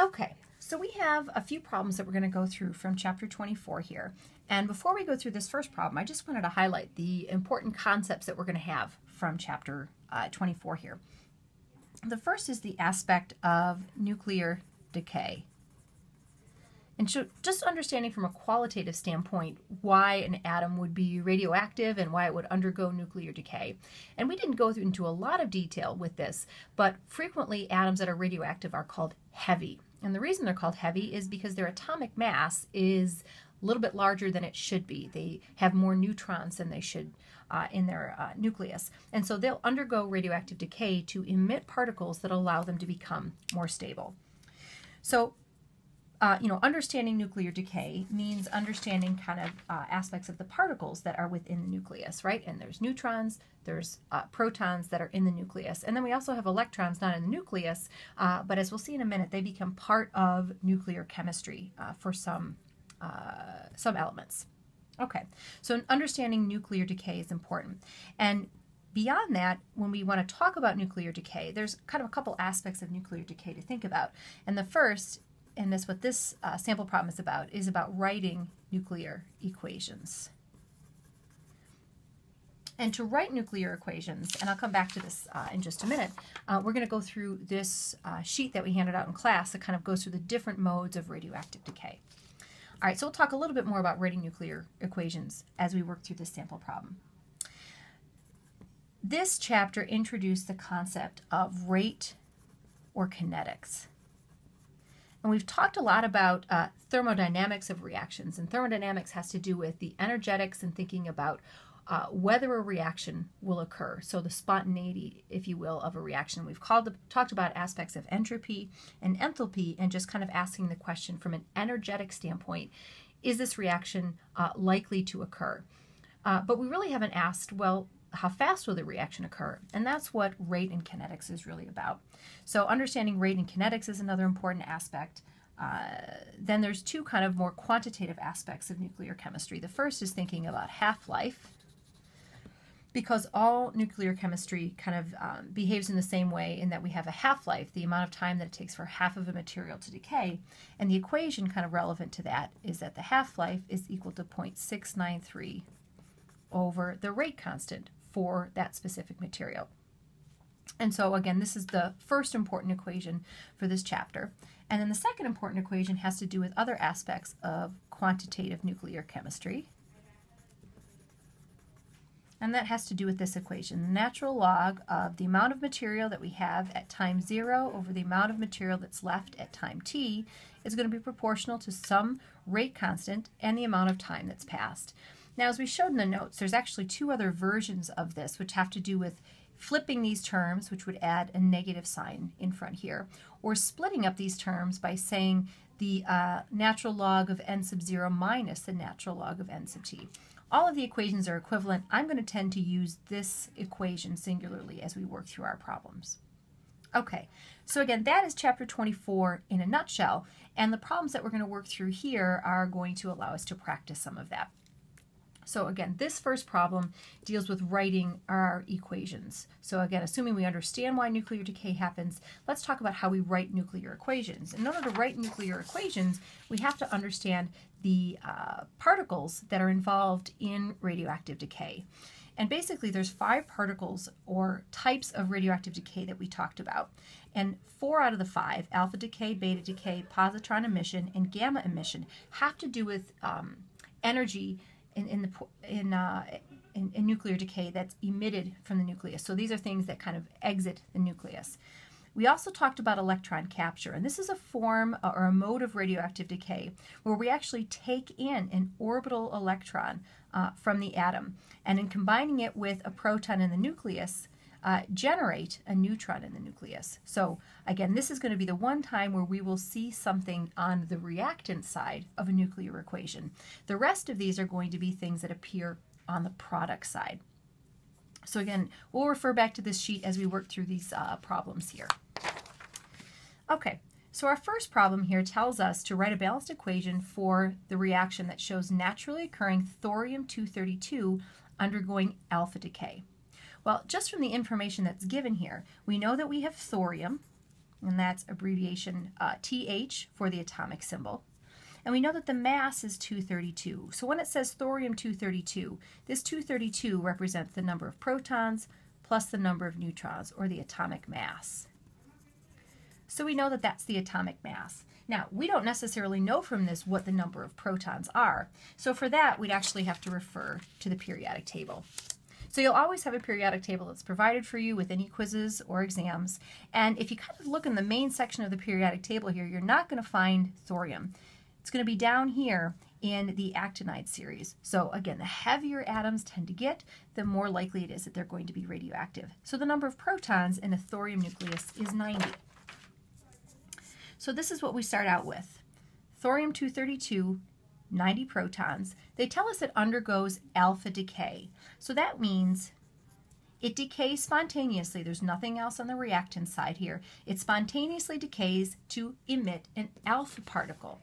Okay, so we have a few problems that we're going to go through from chapter 24 here. And before we go through this first problem, I just wanted to highlight the important concepts that we're going to have from chapter 24 here. The first is the aspect of nuclear decay. And so just understanding from a qualitative standpoint why an atom would be radioactive and why it would undergo nuclear decay. And we didn't go into a lot of detail with this, but frequently atoms that are radioactive are called heavy. And the reason they're called heavy is because their atomic mass is a little bit larger than it should be. They have more neutrons than they should in their nucleus. And so they'll undergo radioactive decay to emit particles that allow them to become more stable. So understanding nuclear decay means understanding kind of aspects of the particles that are within the nucleus, right? And there's neutrons, there's protons that are in the nucleus. And then we also have electrons not in the nucleus, but as we'll see in a minute, they become part of nuclear chemistry for some elements. Okay, so understanding nuclear decay is important. And beyond that, when we want to talk about nuclear decay, there's kind of a couple aspects of nuclear decay to think about. And the first, and that's what this sample problem is about writing nuclear equations. And to write nuclear equations, and I'll come back to this in just a minute, we're going to go through this sheet that we handed out in class that kind of goes through the different modes of radioactive decay. All right, so we'll talk a little bit more about writing nuclear equations as we work through this sample problem. This chapter introduced the concept of rate or kinetics. And we've talked a lot about thermodynamics of reactions, and thermodynamics has to do with the energetics and thinking about whether a reaction will occur. So the spontaneity, if you will, of a reaction. We've talked about aspects of entropy and enthalpy and just kind of asking the question from an energetic standpoint, is this reaction likely to occur? But we really haven't asked, well, how fast will the reaction occur? And that's what rate and kinetics is really about. So understanding rate and kinetics is another important aspect. Then there's two kind of more quantitative aspects of nuclear chemistry. The first is thinking about half-life, because all nuclear chemistry kind of behaves in the same way in that we have a half-life, the amount of time that it takes for half of a material to decay. And the equation kind of relevant to that is that the half-life is equal to 0.693 over the rate constant for that specific material. And so again, this is the first important equation for this chapter. And then the second important equation has to do with other aspects of quantitative nuclear chemistry. And that has to do with this equation. The natural log of the amount of material that we have at time 0 over the amount of material that's left at time t is going to be proportional to some rate constant and the amount of time that's passed. Now, as we showed in the notes, there's actually two other versions of this which have to do with flipping these terms, which would add a negative sign in front here, or splitting up these terms by saying the natural log of n sub 0 minus the natural log of n sub t. All of the equations are equivalent. I'm going to tend to use this equation singularly as we work through our problems. Okay, so again, that is chapter 24 in a nutshell, and the problems that we're going to work through here are going to allow us to practice some of that. So again, this first problem deals with writing our equations. So again, assuming we understand why nuclear decay happens, let's talk about how we write nuclear equations. In order to write nuclear equations, we have to understand the particles that are involved in radioactive decay. And basically, there's 5 particles or types of radioactive decay that we talked about. And 4 out of the 5, alpha decay, beta decay, positron emission, and gamma emission, have to do with energy in nuclear decay that's emitted from the nucleus. So these are things that kind of exit the nucleus. We also talked about electron capture, and this is a form or a mode of radioactive decay where we actually take in an orbital electron from the atom, and in combining it with a proton in the nucleus, generate a neutron in the nucleus. So again, this is going to be the one time where we will see something on the reactant side of a nuclear equation. The rest of these are going to be things that appear on the product side. So again, we'll refer back to this sheet as we work through these problems here. Okay, so our first problem here tells us to write a balanced equation for the reaction that shows naturally occurring thorium-232 undergoing alpha decay. Well, just from the information that's given here, we know that we have thorium, and that's abbreviation TH for the atomic symbol. And we know that the mass is 232. So when it says thorium-232, this 232 represents the number of protons plus the number of neutrons, or the atomic mass. So we know that that's the atomic mass. Now, we don't necessarily know from this what the number of protons are. So for that, we'd actually have to refer to the periodic table. So you'll always have a periodic table that's provided for you with any quizzes or exams. And if you kind of look in the main section of the periodic table here, you're not going to find thorium. It's going to be down here in the actinide series. So again, the heavier atoms tend to get, the more likely it is that they're going to be radioactive. So the number of protons in a thorium nucleus is 90. So this is what we start out with. Thorium-232, 90 protons. They tell us it undergoes alpha decay. So that means it decays spontaneously. There's nothing else on the reactant side here. It spontaneously decays to emit an alpha particle.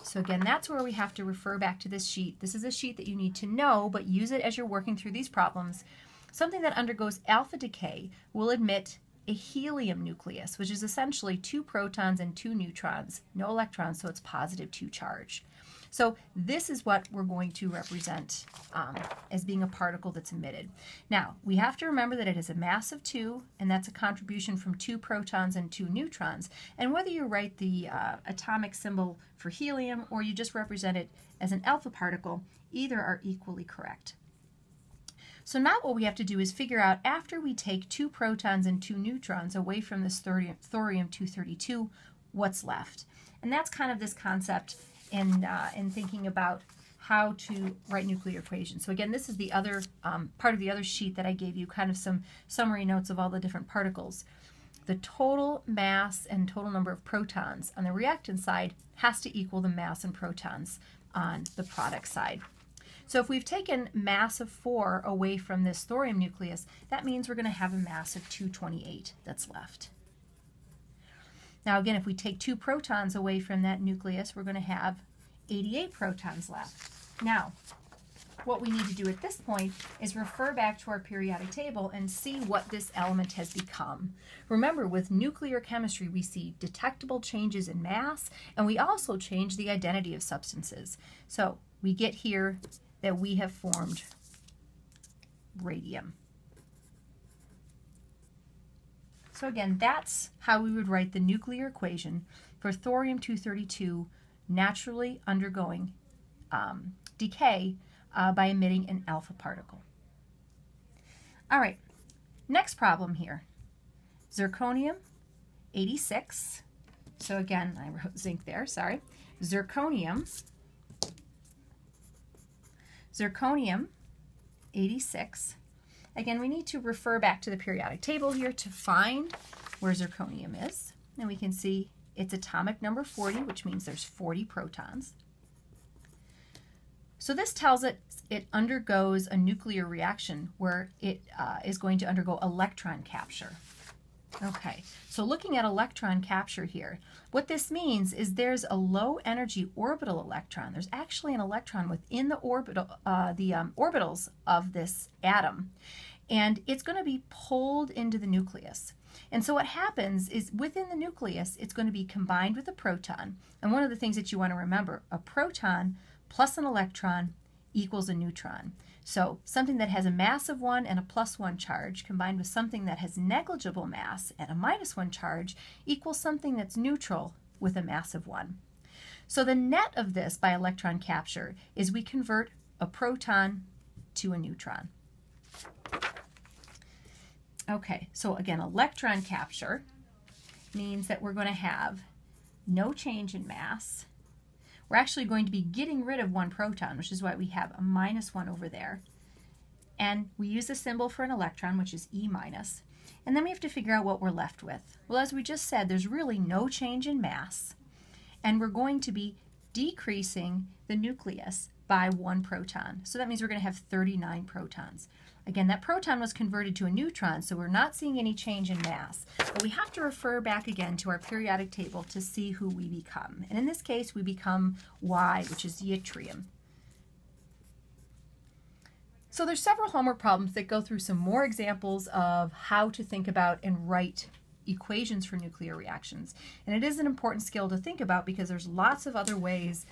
So again, that's where we have to refer back to this sheet. This is a sheet that you need to know, but use it as you're working through these problems. Something that undergoes alpha decay will emit a helium nucleus, which is essentially 2 protons and 2 neutrons, no electrons, so it's positive 2 charge. So this is what we're going to represent as being a particle that's emitted. Now, we have to remember that it has a mass of 2, and that's a contribution from 2 protons and 2 neutrons. And whether you write the atomic symbol for helium or you just represent it as an alpha particle, either are equally correct. So now what we have to do is figure out, after we take 2 protons and 2 neutrons away from this thorium-232, what's left. And that's kind of this concept in thinking about how to write nuclear equations. So again, this is the other part of the other sheet that I gave you, kind of some summary notes of all the different particles. The total mass and total number of protons on the reactant side has to equal the mass and protons on the product side. So if we've taken mass of 4 away from this thorium nucleus, that means we're going to have a mass of 228 that's left. Now again, if we take 2 protons away from that nucleus, we're going to have 88 protons left. Now, what we need to do at this point is refer back to our periodic table and see what this element has become. Remember, with nuclear chemistry, we see detectable changes in mass, and we also change the identity of substances. So we get here that we have formed radium. So again, that's how we would write the nuclear equation for thorium-232 naturally undergoing decay by emitting an alpha particle. All right, next problem here. Zirconium-86. So again, I wrote zinc there, sorry. Zirconium-86. Again, we need to refer back to the periodic table here to find where zirconium is. And we can see it's atomic number 40, which means there's 40 protons. So this tells it undergoes a nuclear reaction where it is going to undergo electron capture. Okay, so looking at electron capture here, what this means is there's a low energy orbital electron. There's actually an electron within the orbitals of this atom, and it's going to be pulled into the nucleus. And so what happens is within the nucleus, it's going to be combined with a proton. And one of the things that you want to remember, a proton plus an electron equals a neutron. So something that has a mass of 1 and a +1 charge combined with something that has negligible mass and a -1 charge equals something that's neutral with a mass of 1. So the net of this by electron capture is we convert a proton to a neutron. Okay, so again, electron capture means that we're going to have no change in mass. We're actually going to be getting rid of 1 proton, which is why we have a -1 over there. And we use the symbol for an electron, which is E-. And then we have to figure out what we're left with. Well, as we just said, there's really no change in mass. And we're going to be decreasing the nucleus by 1 proton. So that means we're going to have 39 protons. Again, that proton was converted to a neutron, so we're not seeing any change in mass. But we have to refer back again to our periodic table to see who we become. And in this case, we become Y, which is yttrium. So there's several homework problems that go through some more examples of how to think about and write equations for nuclear reactions. And it is an important skill to think about because there's lots of other ways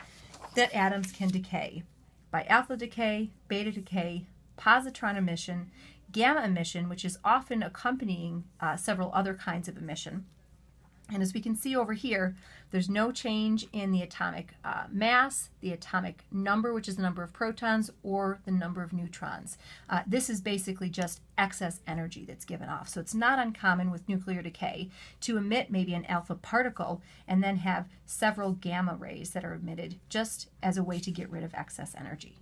that atoms can decay. By alpha decay, beta decay, positron emission, gamma emission, which is often accompanying several other kinds of emission. And as we can see over here, there's no change in the atomic mass, the atomic number, which is the number of protons, or the number of neutrons. This is basically just excess energy that's given off. So it's not uncommon with nuclear decay to emit maybe an alpha particle and then have several gamma rays that are emitted just as a way to get rid of excess energy.